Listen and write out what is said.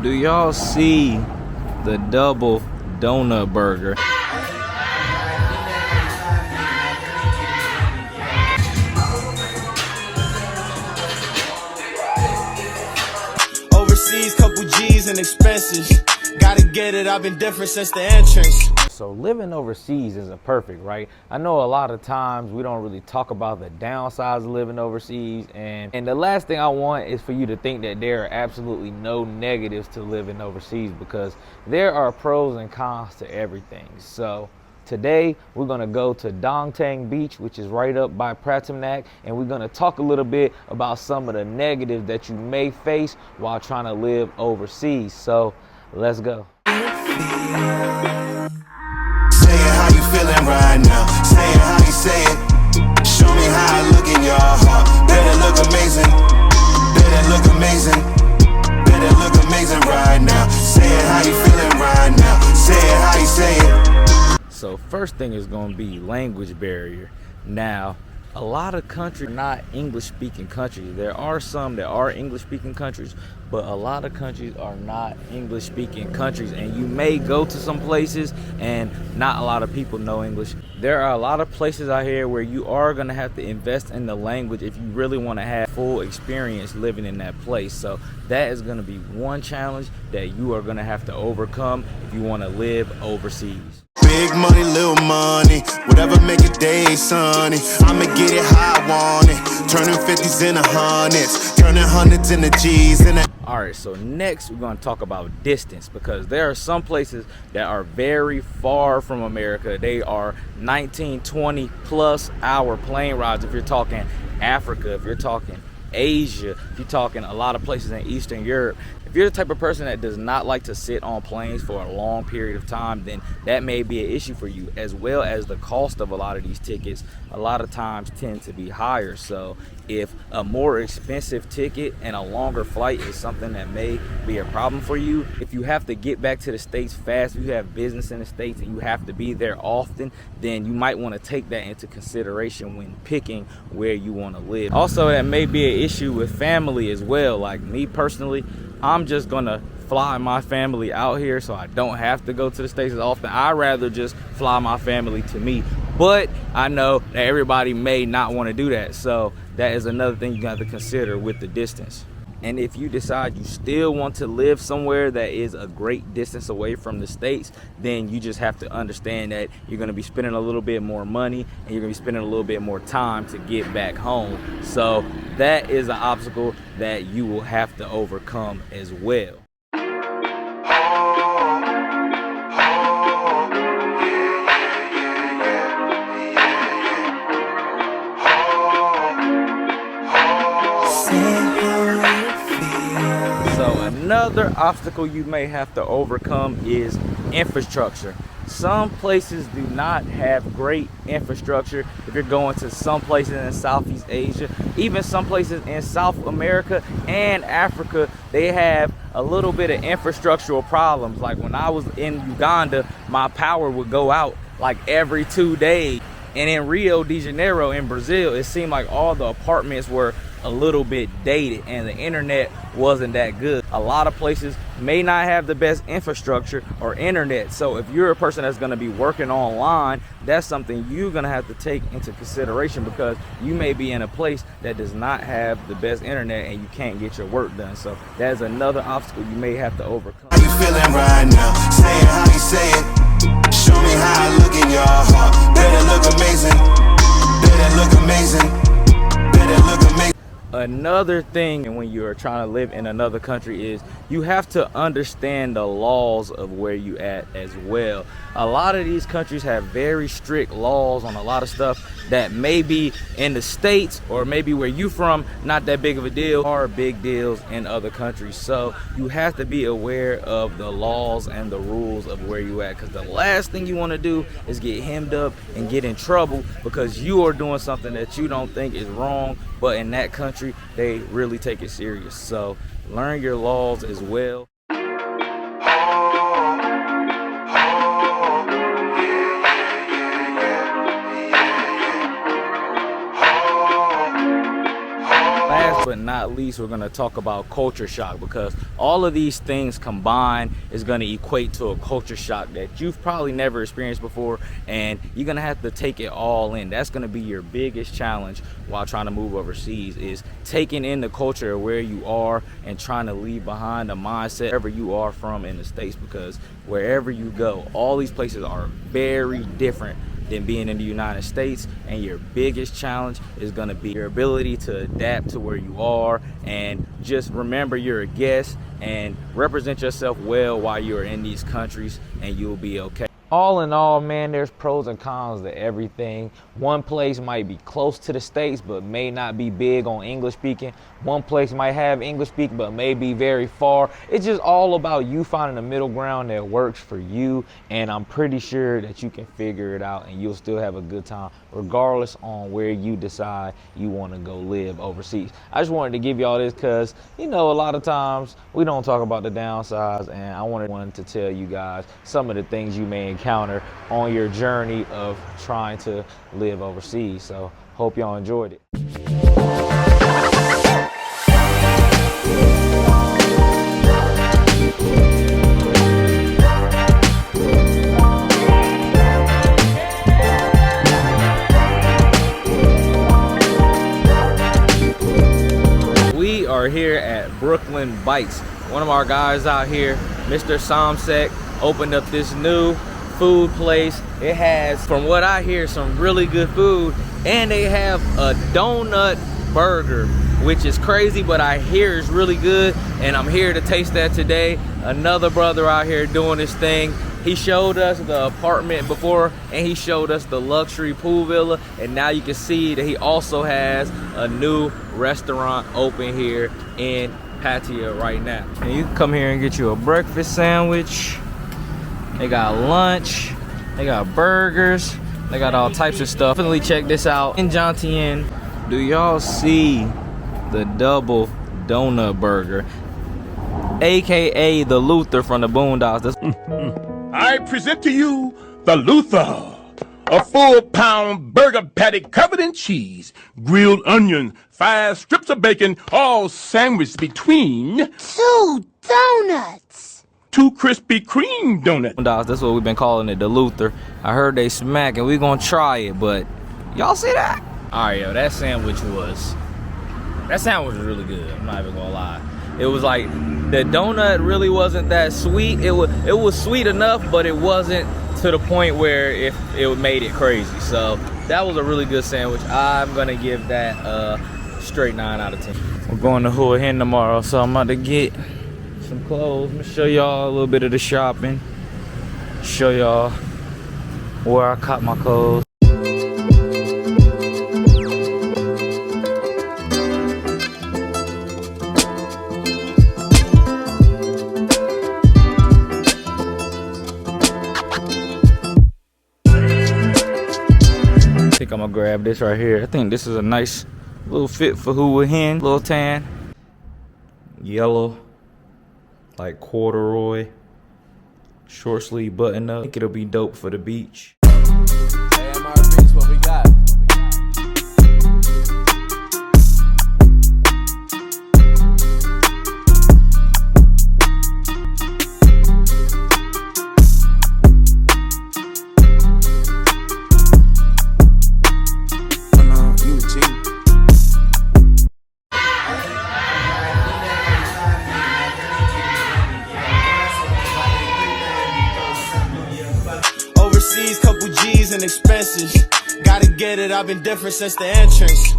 Do y'all see the double donut burger? Overseas, couple G's and expenses. Gotta get it, I've been different since the entrance. So living overseas isn't perfect, right? I know a lot of times we don't really talk about the downsides of living overseas, and the last thing I want is for you to think that there are absolutely no negatives to living overseas, because there are pros and cons to everything. So today we're gonna go to Dong Tang Beach, which is right up by Pratamnak, and we're gonna talk a little bit about some of the negatives that you may face while trying to live overseas. So let's go. How you feeling right now? Say it how you say it. Show me how I look in your heart. Better look amazing. Better look amazing. Better look amazing right now. Say it how you feeling right now. Say it how you say it. So first thing is going to be language barrier. Now, a lot of countries are not English speaking countries. There are some that are English speaking countries, but a lot of countries are not English speaking countries, and you may go to some places and not a lot of people know English. There are a lot of places out here where you are going to have to invest in the language if you really want to have full experience living in that place. So that is going to be one challenge that you are going to have to overcome if you want to live overseas. Big money, little money, whatever make your day sunny. I'ma get it how I want it. Turning 50s into hundreds, turning hundreds into G's. All right, so next we're going to talk about distance, because there are some places that are very far from America. They are 19, 20 plus hour plane rides if you're talking Africa, if you're talking Asia, if you're talking a lot of places in Eastern Europe. If you're the type of person that does not like to sit on planes for a long period of time, then that may be an issue for you, as well as the cost of a lot of these tickets a lot of times tend to be higher. So if a more expensive ticket and a longer flight is something that may be a problem for you, if you have to get back to the States fast, if you have business in the States and you have to be there often, then you might want to take that into consideration when picking where you want to live. Also, that may be an issue with family as well. Like me personally, I'm just gonna fly my family out here so I don't have to go to the States as often. I'd rather just fly my family to me. But I know that everybody may not want to do that. So that is another thing you got to consider with the distance. And if you decide you still want to live somewhere that is a great distance away from the States, then you just have to understand that you're going to be spending a little bit more money and you're going to be spending a little bit more time to get back home. So that is an obstacle that you will have to overcome as well. Another obstacle you may have to overcome is infrastructure. Some places do not have great infrastructure. If you're going to some places in Southeast Asia, even some places in South America and Africa, they have a little bit of infrastructural problems. Like when I was in Uganda, my power would go out like every 2 days. And in Rio de Janeiro in Brazil, it seemed like all the apartments were a little bit dated and the internet wasn't that good. A lot of places may not have the best infrastructure or internet. So if you're a person that's gonna be working online, that's something you're gonna have to take into consideration, because you may be in a place that does not have the best internet and you can't get your work done. So that is another obstacle you may have to overcome. How you feeling right now? Say it how you say it. Show me how I look in your heart. Better look amazing. Better look amazing. Better look amazing. Another thing when you're trying to live in another country is you have to understand the laws of where you at as well. A lot of these countries have very strict laws on a lot of stuff that may be in the States or maybe where you from not that big of a deal, are big deals in other countries. So you have to be aware of the laws and the rules of where you at, because the last thing you want to do is get hemmed up and get in trouble because you are doing something that you don't think is wrong, but in that country they really take it serious. So learn your laws as well. Last but not least, we're going to talk about culture shock, because all of these things combined is going to equate to a culture shock that you've probably never experienced before, and you're going to have to take it all in. That's going to be your biggest challenge while trying to move overseas, is taking in the culture of where you are and trying to leave behind the mindset wherever you are from in the States, because wherever you go, all these places are very different than being in the United States, and your biggest challenge is going to be your ability to adapt to where you are, and just remember you're a guest and represent yourself well while you're in these countries, and you'll be okay. All in all, man, there's pros and cons to everything. One place might be close to the States but may not be big on English speaking. One place might have English speaking but may be very far. It's just all about you finding a middle ground that works for you, and I'm pretty sure that you can figure it out and you'll still have a good time regardless on where you decide you want to go live overseas. I just wanted to give y'all this because, you know, a lot of times we don't talk about the downsides, and I wanted to tell you guys some of the things you may encounter on your journey of trying to live overseas. So hope y'all enjoyed it. We are here at Brooklyn Bites. One of our guys out here, Mr. Somsek, opened up this new food place. It has, from what I hear, some really good food, and they have a donut burger, which is crazy, but I hear it's really good, and I'm here to taste that today. Another brother out here doing his thing. He showed us the apartment before, and he showed us the luxury pool villa, and now you can see that he also has a new restaurant open here in Pattaya right now. And you can come here and get you a breakfast sandwich. They got lunch, they got burgers, they got all types of stuff. Definitely check this out. In Jantien, do y'all see the double donut burger, aka the Luther from the Boondocks? I present to you the Luther, a full-pound burger patty covered in cheese, grilled onions, 5 strips of bacon, all sandwiched between 2 donuts. 2 Krispy Kreme donuts. That's what we've been calling it, the Luther. I heard they smack, and we gonna try it, but y'all see that? All right, yo, that sandwich was really good. I'm not even gonna lie. It was like, the donut really wasn't that sweet. It was sweet enough, but it wasn't to the point where it made it crazy. So that was a really good sandwich. I'm gonna give that a straight 9 out of 10. We're going to Hua Hin tomorrow, so I'm about to get some clothes. I'm gonna show y'all a little bit of the shopping, show y'all where I caught my clothes. I think I'm gonna grab this right here. I think this is a nice little fit for Hua Hin. Little tan, yellow, like corduroy, short sleeve button up. I think it'll be dope for the beach. Beach, what we got? Overseas, couple G's and expenses. Gotta get it, I've been different since the entrance.